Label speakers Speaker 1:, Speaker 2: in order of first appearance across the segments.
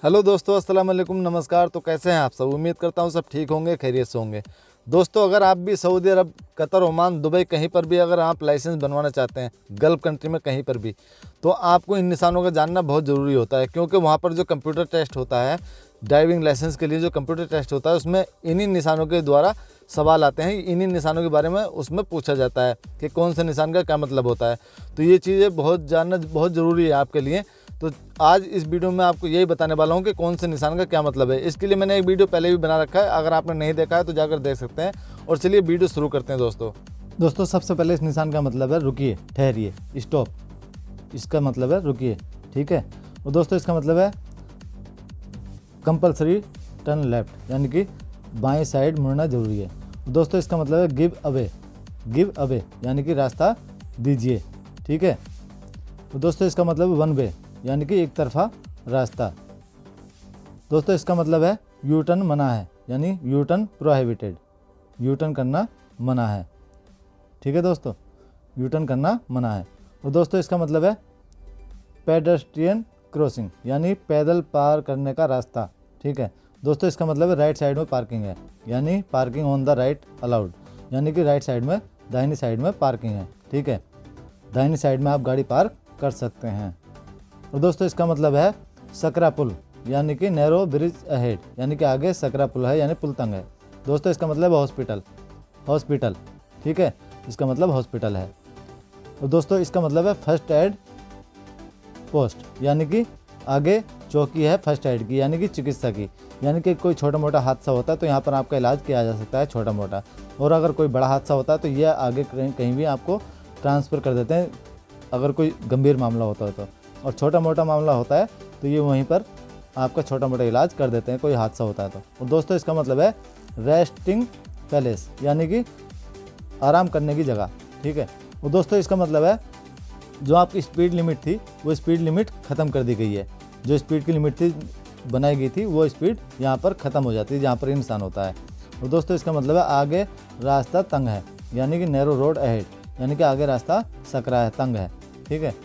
Speaker 1: Hello दोस्तों, अस्सलाम वालेकुम, नमस्कार। तो कैसे हैं आप सब? उम्मीद करता हूं सब ठीक होंगे, खैरियत से होंगे। दोस्तों, अगर आप भी सऊदी अरब, कतर, ओमान, दुबई कहीं पर भी अगर आप लाइसेंस बनवाना चाहते हैं, गल्फ़ कंट्री में कहीं पर भी, तो आपको इन निशानों का जानना बहुत ज़रूरी होता है। क्योंकि वहाँ पर जो कंप्यूटर टेस्ट होता है, ड्राइविंग लाइसेंस के लिए जो कंप्यूटर टेस्ट होता है, उसमें इन्हीं निशानों के द्वारा सवाल आते हैं। इन्हीं निशानों के बारे में उसमें पूछा जाता है कि कौन से निशान का क्या मतलब होता है। तो ये चीज़ें जानना बहुत ज़रूरी है आपके लिए। तो आज इस वीडियो में आपको यही बताने वाला हूँ कि कौन से निशान का क्या मतलब है। इसके लिए मैंने एक वीडियो पहले भी बना रखा है, अगर आपने नहीं देखा है तो जाकर देख सकते हैं। और चलिए वीडियो शुरू करते हैं। दोस्तों सबसे पहले इस निशान का मतलब है रुकिए, ठहरिए, स्टॉप। इसका मतलब है रुकिए, ठीक है। और दोस्तों इसका मतलब है कंपलसरी टर्न लेफ्ट, यानी कि बाएं साइड मुड़ना ज़रूरी है। दोस्तों इसका मतलब है गिव अवे, यानी कि रास्ता दीजिए, ठीक है। तो दोस्तों इसका मतलब वन वे, यानी कि एक तरफा रास्ता। दोस्तों इसका मतलब है यू टर्न मना है, यानी U turn prohibited, U turn करना मना है, ठीक है दोस्तों, यू टर्न करना मना है। और दोस्तों इसका मतलब है पेडेस्ट्रियन क्रॉसिंग, यानी पैदल पार करने का रास्ता, ठीक है। दोस्तों इसका मतलब है राइट साइड में पार्किंग है, यानी parking on the right allowed, यानी कि राइट साइड में, दाहिनी साइड में पार्किंग है, ठीक है। दाहिनी साइड में आप गाड़ी पार्क कर सकते हैं। और दोस्तों इसका मतलब है सकरा पुल, यानी कि नैरो ब्रिज अहेड, यानी कि आगे सकरा पुल है, यानी पुल तंग है। दोस्तों इसका मतलब हॉस्पिटल, ठीक है, इसका मतलब हॉस्पिटल है। और दोस्तों इसका मतलब है फर्स्ट एड पोस्ट, यानी कि आगे चौकी है फर्स्ट एड की, यानी कि चिकित्सा की, यानी कि कोई छोटा मोटा हादसा होता है तो यहाँ पर आपका इलाज किया जा सकता है, छोटा मोटा। और अगर कोई बड़ा हादसा होता है तो यह आगे कहीं भी आपको ट्रांसफ़र कर देते हैं, अगर कोई गंभीर मामला होता है तो। और छोटा मोटा मामला होता है तो ये वहीं पर आपका छोटा मोटा इलाज कर देते हैं, कोई हादसा होता है तो। और दोस्तों इसका मतलब है रेस्टिंग पैलेस, यानी कि आराम करने की जगह, ठीक है। और दोस्तों इसका मतलब है जो आपकी स्पीड लिमिट थी वो स्पीड लिमिट ख़त्म कर दी गई है। जो स्पीड की लिमिट थी बनाई गई थी वो स्पीड यहाँ पर ख़त्म हो जाती है, जहाँ पर ये निशान होता है। और दोस्तों इसका मतलब है आगे रास्ता तंग है, यानी कि नैरो रोड अहेड, यानी कि आगे रास्ता सकरा है, तंग है, ठीक है।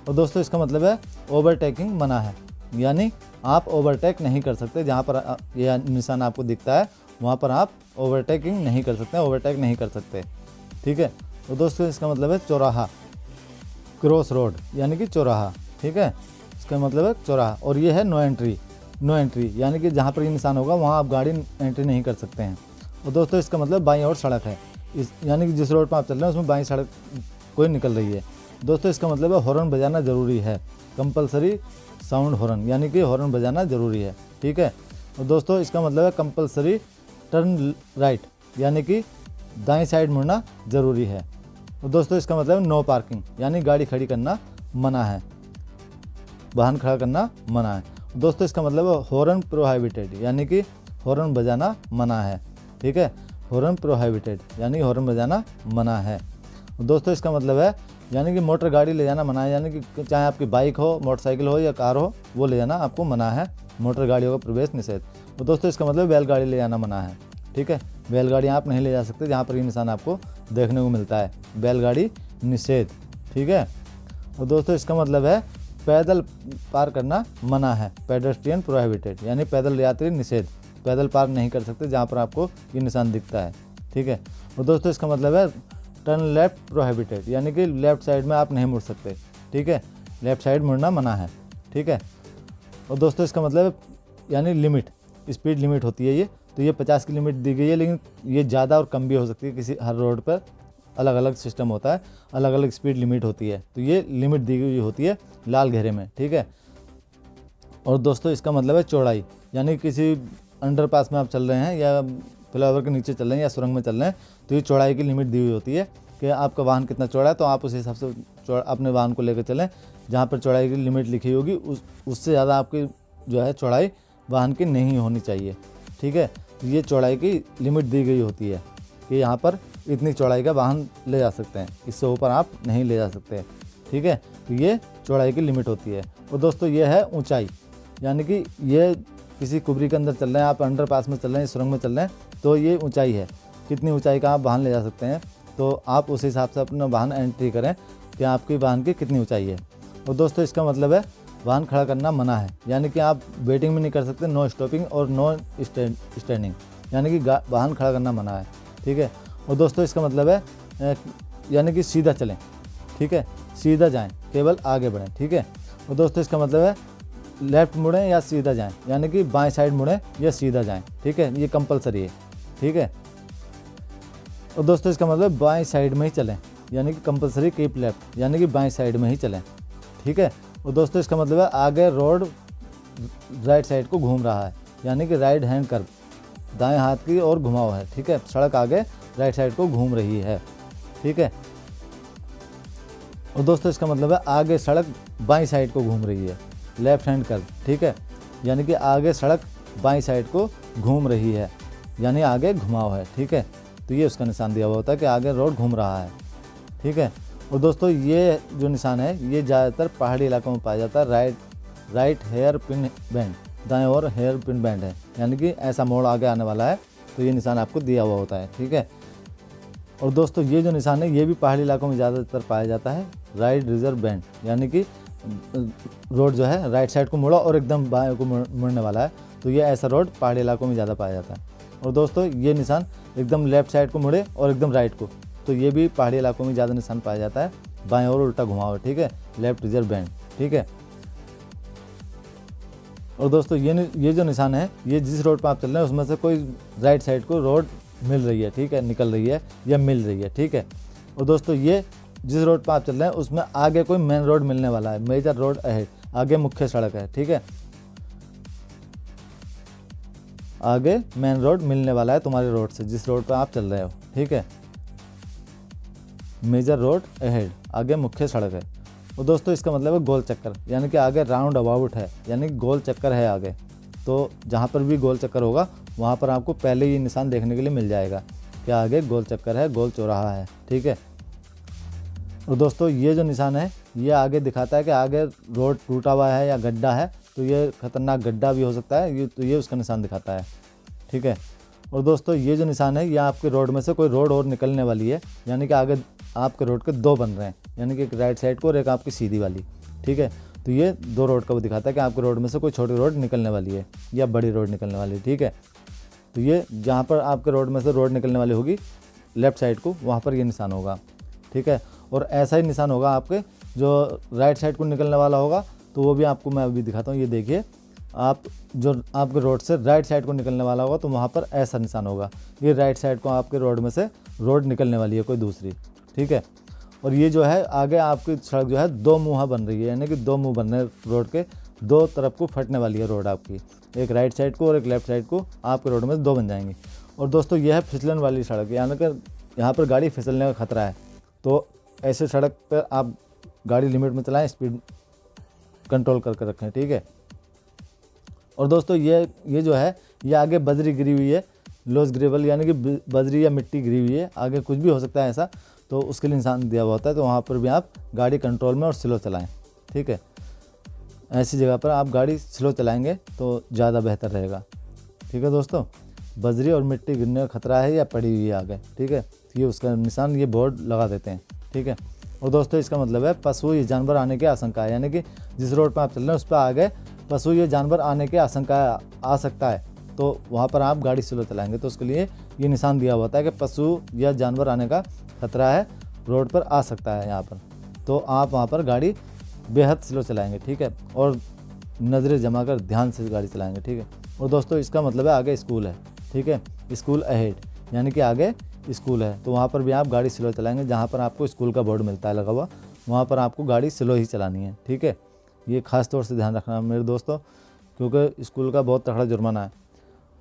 Speaker 1: और दोस्तों इसका मतलब है ओवरटेकिंग मना है, यानी आप ओवरटेक नहीं कर सकते, जहाँ पर यह निशान आपको दिखता है वहाँ पर आप ओवरटेकिंग नहीं कर सकते, ओवरटेक नहीं कर सकते, ठीक है। और दोस्तों इसका मतलब है चौराहा, क्रॉस रोड, यानी कि चौराहा, ठीक है, इसका मतलब है चौराहा। और ये है नो एंट्री, यानी कि जहाँ पर ये निशान होगा वहाँ आप गाड़ी एंट्री नहीं कर सकते हैं। और दोस्तों इसका मतलब बाईं ओर सड़क है, यानी कि जिस रोड पर आप चल रहे हैं उसमें बाईं सड़क कोई निकल रही है। दोस्तों इसका मतलब है हॉर्न बजाना ज़रूरी है, कंपलसरी साउंड हॉर्न, यानी कि हॉर्न बजाना ज़रूरी है, ठीक है। और दोस्तों इसका मतलब है कंपलसरी टर्न राइट, यानी कि दाएं साइड मुड़ना ज़रूरी है। और दोस्तों इसका मतलब नो पार्किंग, यानी गाड़ी खड़ी करना मना है, वाहन खड़ा करना मना है। दोस्तों इसका मतलब है हॉर्न प्रोहिबिटेड, यानी कि हॉर्न बजाना मना है, ठीक है, हॉर्न प्रोहिबिटेड, यानी हॉर्न बजाना मना है। दोस्तों इसका मतलब है यानी कि मोटर गाड़ी ले जाना मना है, यानी कि चाहे आपकी बाइक हो, मोटरसाइकिल हो या कार हो, वो ले जाना आपको मना है, मोटर गाड़ियों का प्रवेश निषेध। तो दोस्तों इसका मतलब बैलगाड़ी ले जाना मना है, ठीक है, बैलगाड़ी आप नहीं ले जा सकते, जहाँ पर ये निशान आपको देखने को मिलता है, बैलगाड़ी निषेध, ठीक है। और दोस्तों इसका मतलब है पैदल पार करना मना है, पेडेस्ट्रियन प्रोहिबिटेड, यानी पैदल यात्री निषेध, पैदल पार नहीं कर सकते जहाँ पर आपको ये निशान दिखता है, ठीक है। और दोस्तों इसका मतलब है टर्न लेफ्ट प्रोहिबिटेड, यानी कि लेफ़्ट साइड में आप नहीं मुड़ सकते, ठीक है, लेफ़्ट साइड मुड़ना मना है, ठीक है। और दोस्तों इसका मतलब यानी लिमिट, स्पीड लिमिट होती है ये, तो ये 50 की लिमिट दी गई है, लेकिन ये ज़्यादा और कम भी हो सकती है, किसी हर रोड पर अलग अलग सिस्टम होता है, अलग अलग स्पीड लिमिट होती है, तो ये लिमिट दी गई होती है लाल घेरे में, ठीक है। और दोस्तों इसका मतलब है चौड़ाई, यानी किसी अंडरपास में आप चल रहे हैं या फ्लाईओवर के नीचे चल रहे हैं या सुरंग में चल रहे हैं, तो ये चौड़ाई की लिमिट दी हुई होती है कि आपका वाहन कितना चौड़ा है, तो आप उस हिसाब से अपने वाहन को लेकर चलें, जहाँ पर चौड़ाई की लिमिट लिखी होगी उससे ज़्यादा आपकी जो है चौड़ाई वाहन की नहीं होनी चाहिए, ठीक है। तो ये चौड़ाई की लिमिट दी गई होती है कि यहाँ पर इतनी चौड़ाई का वाहन ले जा सकते हैं, इससे ऊपर आप नहीं ले जा सकते, ठीक है। तो ये चौड़ाई की लिमिट होती है। और दोस्तों ये है ऊंचाई, यानी कि ये किसी कुबरी के अंदर चल रहे हैं, आप अंडरपास में चल रहे हैं, सुरंग में चल रहे हैं, तो ये ऊंचाई है, कितनी ऊंचाई का आप वाहन ले जा सकते हैं, तो आप उस हिसाब से अपना वाहन एंट्री करें कि आपकी वाहन की कितनी ऊंचाई है। और दोस्तों इसका मतलब है वाहन खड़ा करना मना है, यानी कि आप वेटिंग भी नहीं कर सकते, नो स्टॉपिंग और नो स्टैंडिंग, यानी कि वाहन खड़ा करना मना है, ठीक है। और दोस्तों इसका मतलब है यानी कि सीधा चलें, ठीक है, सीधा जाएं, केवल आगे बढ़ें, ठीक है। और दोस्तों इसका मतलब है लेफ़्ट मुड़ें या सीधा जाएं, यानी कि बाएं साइड मुड़ें या सीधा जाएं, ठीक है, ये कंपलसरी है, ठीक है। और दोस्तों इसका मतलब बाएं साइड में ही चलें, यानी कि कंपलसरी कीप लेफ्ट, यानी कि बाएं साइड में ही चलें, ठीक है। और दोस्तों इसका मतलब है आगे रोड राइट साइड को घूम रहा है, यानी कि राइट हैंड कर्व, दाएं हाथ की ओर घुमाव है, ठीक है, सड़क आगे राइट साइड को घूम रही है, ठीक है। और दोस्तों इसका मतलब है आगे सड़क बाईं साइड को घूम रही है, लेफ्ट हैंड कर्व, ठीक है, यानी कि आगे सड़क बाईं साइड को घूम रही है, यानी आगे घुमाव है, ठीक है। तो ये उसका निशान दिया हुआ होता है कि आगे रोड घूम रहा है, ठीक है। और दोस्तों ये जो निशान है ये ज़्यादातर पहाड़ी इलाकों में पाया जाता है। राइट हेयर पिन बैंड, दाएं ओर हेयर पिन बैंड है, यानी कि ऐसा मोड़ आगे आने वाला है, तो ये निशान आपको दिया हुआ होता है, ठीक है। और दोस्तों ये जो निशान है ये भी पहाड़ी इलाकों में ज़्यादातर पाया जाता है। राइट रिजर्व बैंड, यानी कि रोड जो है राइट साइड को मुड़ा और एकदम बाएं को मुड़ने वाला है, तो ये ऐसा रोड पहाड़ी इलाकों में ज़्यादा पाया जाता है। और दोस्तों ये निशान एकदम लेफ्ट साइड को मुड़े और एकदम राइट को, तो ये भी पहाड़ी इलाकों में ज़्यादा निशान पाया जाता है। बाएं और उल्टा घुमाव, ठीक है, लेफ्ट रिजर्व बैंड, ठीक है। और दोस्तों ये जो निशान है ये जिस रोड पर आप चल रहे हैं उसमें से कोई राइट साइड को रोड मिल रही है, ठीक है, निकल रही है या मिल रही है, ठीक है। और दोस्तों ये जिस रोड पर आप चल रहे हैं उसमें आगे कोई मेन रोड मिलने वाला है, मेजर रोड अहेड, आगे मुख्य सड़क है, ठीक है, आगे मेन रोड मिलने वाला है तुम्हारे रोड से, जिस रोड पर आप चल रहे हो, ठीक है, मेजर रोड अहेड, आगे मुख्य सड़क है। और दोस्तों इसका मतलब है गोल चक्कर, यानी कि आगे राउंड अबाउट है, यानी गोल चक्कर है आगे, तो जहाँ पर भी गोल चक्कर होगा वहाँ पर आपको पहले ये निशान देखने के लिए मिल जाएगा कि आगे गोल चक्कर है, गोल चौराहा है, ठीक है। और दोस्तों ये जो निशान है ये आगे दिखाता है कि आगे रोड टूटा हुआ है या गड्ढा है, तो ये खतरनाक गड्ढा भी हो सकता है, तो ये उसका निशान दिखाता है, ठीक है। और दोस्तों ये जो निशान है ये आपके रोड में से कोई रोड और निकलने वाली है, यानी कि आगे आपके रोड के दो बन रहे हैं, यानी कि एक राइट साइड को और एक आपकी सीधी वाली, ठीक है। तो ये दो रोड का वो दिखाता है कि आपके रोड में से कोई छोटी रोड निकलने वाली है या बड़ी रोड निकलने वाली है, ठीक है। तो ये जहाँ पर आपके रोड में से रोड निकलने वाली होगी लेफ्ट साइड को, वहाँ पर ये निशान होगा, ठीक है। और ऐसा ही निशान होगा आपके जो राइट साइड को निकलने वाला होगा, तो वो भी आपको मैं अभी दिखाता हूँ। ये देखिए, आप जो आपके रोड से राइट साइड को निकलने वाला होगा तो वहाँ पर ऐसा निशान होगा, ये राइट साइड को आपके रोड में से रोड निकलने वाली है कोई दूसरी, ठीक है। और ये जो है आगे आपकी सड़क जो है दो मुँह बन रही है, यानी कि दो मुँह बन रहे हैं रोड के, दो तरफ को फटने वाली है रोड आपकी, एक राइट साइड को और एक लेफ्ट साइड को, आपके रोड में दो बन जाएंगी। और दोस्तों यह है फिसलन वाली सड़क, यानी कि यहाँ पर गाड़ी फिसलने का खतरा है, तो ऐसे सड़क पर आप गाड़ी लिमिट में चलाएं, स्पीड कंट्रोल करके रखें, ठीक है। और दोस्तों ये जो है ये आगे बजरी गिरी हुई है, लोज ग्रेवल, यानी कि बजरी या मिट्टी गिरी हुई है, आगे कुछ भी हो सकता है ऐसा, तो उसके लिए निशान दिया हुआ होता है, तो वहाँ पर भी आप गाड़ी कंट्रोल में और स्लो चलाएं, ठीक है। ऐसी जगह पर आप गाड़ी स्लो चलाएंगे तो ज़्यादा बेहतर रहेगा, ठीक है दोस्तों। बजरी और मिट्टी गिरने का खतरा है या पड़ी हुई है आगे, ठीक है, तो ये उसका निशान, ये बोर्ड लगा देते हैं, ठीक है। और दोस्तों इसका मतलब है पशु या जानवर आने की आशंका है, यानी कि जिस रोड पर आप चल रहे हैं उस पर आगे पशु या जानवर आने की आशंका आ सकता है, तो वहाँ पर आप गाड़ी स्लो चलाएंगे, तो उसके लिए ये निशान दिया होता है कि पशु या जानवर आने का खतरा है, रोड पर आ सकता है यहाँ पर, तो आप वहाँ पर गाड़ी बेहद स्लो चलाएंगे, ठीक है, और नज़रें जमा कर ध्यान से गाड़ी चलाएंगे, ठीक है। और दोस्तों इसका मतलब है आगे स्कूल है, ठीक है, स्कूल अहेड, यानी कि आगे स्कूल है, तो वहाँ पर भी आप गाड़ी स्लो चलाएंगे, जहाँ पर आपको स्कूल का बोर्ड मिलता है लगा हुआ, वहाँ पर आपको गाड़ी स्लो ही चलानी है, ठीक है। ये खास तौर से ध्यान रखना मेरे दोस्तों, क्योंकि स्कूल का बहुत तगड़ा जुर्माना है।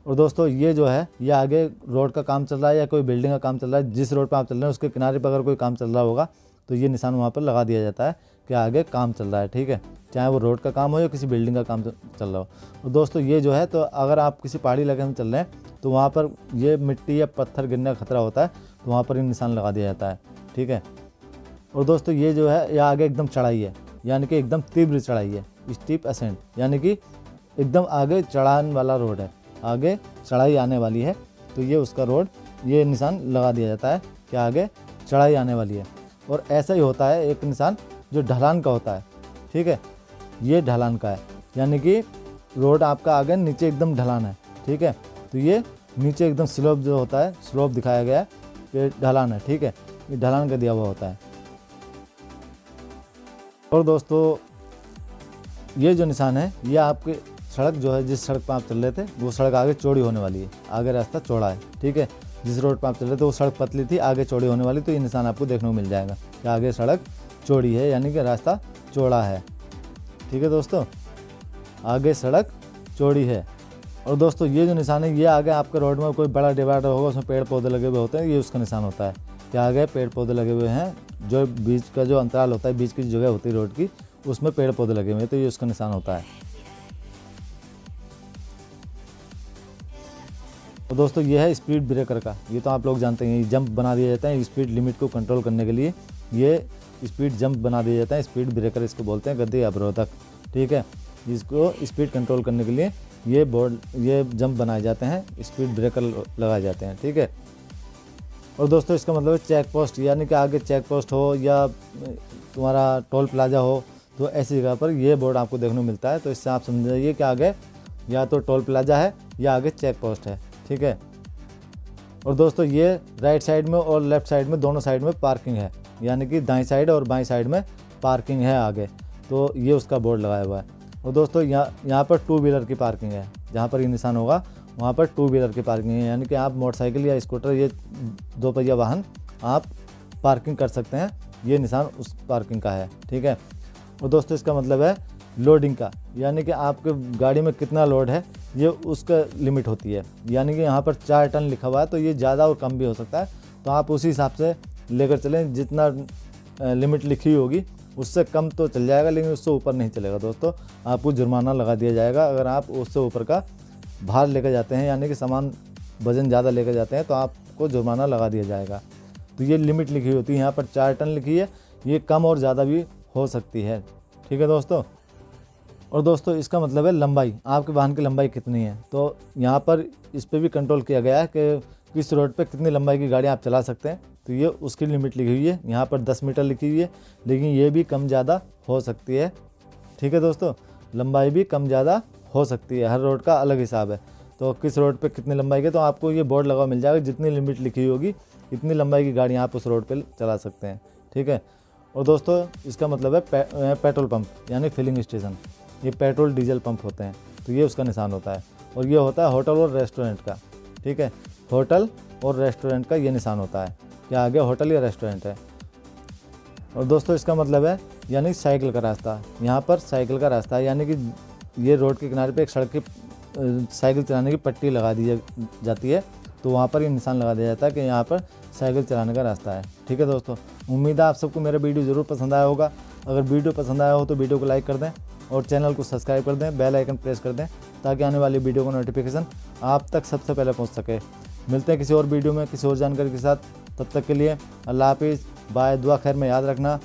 Speaker 1: और दोस्तों ये जो है ये आगे रोड का काम चल रहा है या कोई बिल्डिंग का काम चल रहा है, जिस रोड पर आप चल रहे हैं उसके किनारे पर अगर कोई काम चल रहा होगा तो ये निशान वहाँ पर लगा दिया जाता है कि आगे काम चल रहा है, ठीक है, चाहे वो रोड का काम हो या किसी बिल्डिंग का काम चल रहा हो। और दोस्तों ये जो है, तो अगर आप किसी पहाड़ी इलाके में चल रहे हैं तो वहाँ पर ये मिट्टी या पत्थर गिरने का खतरा होता है, तो वहाँ पर ये निशान लगा दिया जाता है, ठीक है। और दोस्तों ये जो है ये आगे एकदम चढ़ाई है, यानी कि एकदम तीव्र चढ़ाई है, स्टीप असेंट, यानी कि एकदम आगे चढ़ान वाला रोड है, आगे चढ़ाई आने वाली है, तो ये उसका रोड, ये निशान लगा दिया जाता है कि आगे चढ़ाई आने वाली है। और ऐसा ही होता है एक निशान जो ढलान का होता है, ठीक है, ये ढलान का है, यानी कि रोड आपका आगे नीचे एकदम ढलान है, ठीक है। तो ये नीचे एकदम स्लोप जो होता है, स्लोप दिखाया गया है, ये ढलान है, ठीक है, ये ढलान का दिया हुआ होता है। और दोस्तों ये जो निशान है, ये आपके सड़क जो है, जिस सड़क पर आप चल रहे थे वो सड़क आगे चौड़ी होने वाली है, आगे रास्ता चौड़ा है, ठीक है। जिस रोड पर आप चल रहे थे वो सड़क पतली थी, आगे चौड़ी होने वाली, तो ये निशान आपको देखने को मिल जाएगा कि आगे सड़क चौड़ी है, यानी कि रास्ता चौड़ा है, ठीक है दोस्तों, आगे सड़क चौड़ी है। और दोस्तों ये जो निशान है, ये आगे आपके रोड में कोई बड़ा डिवाइडर होगा, उसमें पेड़ पौधे लगे हुए होते हैं, ये उसका निशान होता है कि आगे पेड़ पौधे लगे हुए हैं, जो बीच का जो अंतराल होता है, बीच की जगह होती है रोड की, उसमें पेड़ पौधे लगे हुए हैं, तो ये उसका निशान होता है। तो दोस्तों ये है स्पीड ब्रेकर का, ये तो आप लोग जानते हैं, जंप बना दिया जाता है स्पीड लिमिट को कंट्रोल करने के लिए, ये स्पीड जंप बना दिया जाता है, स्पीड ब्रेकर इसको बोलते हैं, गति अवरोधक, ठीक है। जिसको स्पीड कंट्रोल करने के लिए ये जंप बनाए जाते हैं, स्पीड ब्रेकर लगाए जाते हैं, ठीक है। और दोस्तों इसका मतलब है चेक पोस्ट, यानी कि आगे चेक पोस्ट हो या तुम्हारा टोल प्लाजा हो, तो ऐसी जगह पर ये बोर्ड आपको देखने को मिलता है। तो इससे आप समझ जाइए कि आगे या तो टोल प्लाजा है या आगे चेक पोस्ट है, ठीक है। और दोस्तों ये राइट साइड में और लेफ्ट साइड में, दोनों साइड में पार्किंग है, यानी कि दाईं साइड और बाईं साइड में पार्किंग है आगे, तो ये उसका बोर्ड लगाया हुआ है। और दोस्तों यहाँ पर 2 व्हीलर की पार्किंग है, जहाँ पर ये निशान होगा वहाँ पर 2 व्हीलर की पार्किंग है, यानी कि आप मोटरसाइकिल या स्कूटर, ये 2 पहिया वाहन आप पार्किंग कर सकते हैं, ये निशान उस पार्किंग का है, ठीक है। और दोस्तों इसका मतलब है लोडिंग का, यानी कि आपके गाड़ी में कितना लोड है ये उसका लिमिट होती है, यानी कि यहाँ पर 4 टन लिखा हुआ है, तो ये ज़्यादा और कम भी हो सकता है, तो आप उसी हिसाब से लेकर चलें, जितना लिमिट लिखी होगी उससे कम तो चल जाएगा, लेकिन उससे ऊपर नहीं चलेगा दोस्तों, आपको जुर्माना लगा दिया जाएगा। अगर आप उससे ऊपर का भार लेकर जाते हैं, यानी कि सामान वजन ज़्यादा लेकर जाते हैं, तो आपको जुर्माना लगा दिया जाएगा। तो ये लिमिट लिखी होती है, यहाँ पर 4 टन लिखी है, ये कम और ज़्यादा भी हो सकती है, ठीक है दोस्तों। और दोस्तों इसका मतलब है लंबाई, आपके वाहन की लंबाई कितनी है, तो यहाँ पर इस पर भी कंट्रोल किया गया है कि किस रोड पे कितनी लंबाई की गाड़ी आप चला सकते हैं, तो ये उसकी लिमिट लिखी हुई है। यहाँ पर 10 मीटर लिखी हुई है, लेकिन ये भी कम ज़्यादा हो सकती है, ठीक है दोस्तों, लंबाई भी कम ज़्यादा हो सकती है, हर रोड का अलग हिसाब है। तो किस रोड पे कितनी लंबाई के, तो आपको ये बोर्ड लगा मिल जाएगा, जितनी लिमिट लिखी होगी इतनी लंबाई की गाड़ी आप उस रोड पर चला सकते हैं, ठीक है। और दोस्तों इसका मतलब है पेट्रोल पंप, यानी फिलिंग स्टेशन, ये पेट्रोल डीजल पंप होते हैं, तो ये उसका निशान होता है। और ये होता है होटल और रेस्टोरेंट का, ठीक है, होटल और रेस्टोरेंट का ये निशान होता है कि आगे होटल या रेस्टोरेंट है। और दोस्तों इसका मतलब है यानी साइकिल का रास्ता, यहाँ पर साइकिल का रास्ता है, यानी कि ये रोड के किनारे पे एक सड़क की साइकिल चलाने की पट्टी लगा दी जाती है, तो वहाँ पर ये निशान लगा दिया जाता है कि यहाँ पर साइकिल चलाने का रास्ता है, ठीक है दोस्तों। उम्मीद है आप सबको मेरा वीडियो ज़रूर पसंद आया होगा। अगर वीडियो पसंद आया हो तो वीडियो को लाइक कर दें और चैनल को सब्सक्राइब कर दें, बेल आइकन प्रेस कर दें, ताकि आने वाली वीडियो का नोटिफिकेशन आप तक सबसे पहले पहुंच सके। मिलते हैं किसी और वीडियो में किसी और जानकारी के साथ, तब तक के लिए अल्लाह हाफिज़, बाय, दुआ खैर में याद रखना।